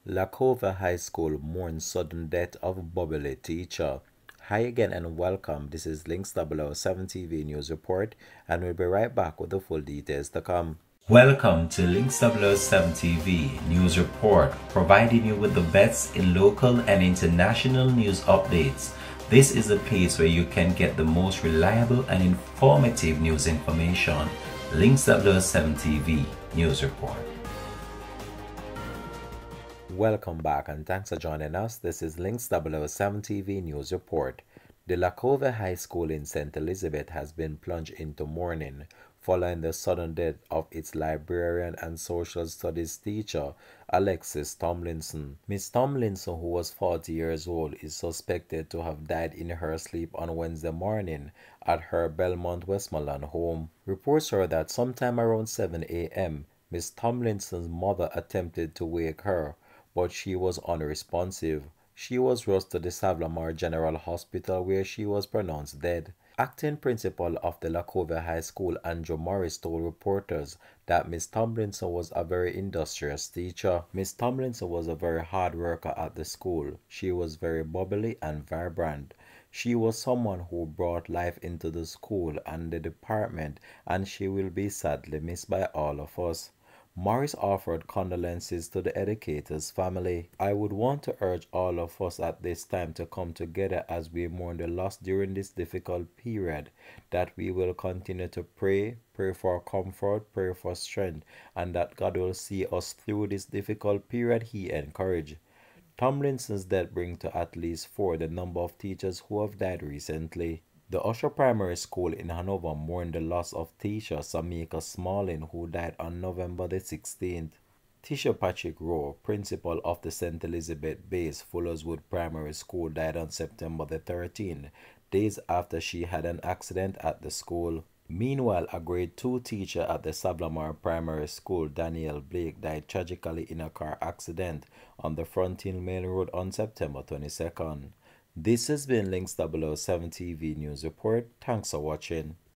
Lacova High School mourns sudden death of bubbly teacher. Hi again and welcome. This is Links 007 TV News Report, and we'll be right back with the full details to come. Welcome to Links 007 TV News Report, providing you with the best in local and international news updates. This is a place where you can get the most reliable and informative news information. Links 007 TV News Report. Welcome back and thanks for joining us. This is Links 007 TV News Report. The Lacova High School in St. Elizabeth has been plunged into mourning following the sudden death of its librarian and social studies teacher, Alexis Tomlinson. Miss Tomlinson, who was 40 years old, is suspected to have died in her sleep on Wednesday morning at her Belmont, Westmoreland home. Reports are that sometime around 7 a.m., Miss Tomlinson's mother attempted to wake her, but she was unresponsive. She was rushed to the Savlamar General Hospital where she was pronounced dead. Acting principal of the Lacova High School, Andrew Morris, told reporters that Miss Tomlinson was a very industrious teacher. Miss Tomlinson was a very hard worker at the school. She was very bubbly and vibrant. She was someone who brought life into the school and the department, and she will be sadly missed by all of us. Morris offered condolences to the educator's family. I would want to urge all of us at this time to come together as we mourn the loss during this difficult period, that we will continue to pray for comfort, pray for strength, and that God will see us through this difficult period, he encouraged. Tomlinson's death brings to at least 4 the number of teachers who have died recently. The Usher Primary School in Hanover mourned the loss of teacher Samika Smalling, who died on November the 16th. Teacher Patrick Rowe, principal of the St. Elizabeth-based Fullerswood Primary School, died on September the 13th, days after she had an accident at the school. Meanwhile, a grade 2 teacher at the Savlamar Primary School, Danielle Blake, died tragically in a car accident on the Frontier Main Road on September 22nd. This has been Links 007 TV News Report. Thanks for watching.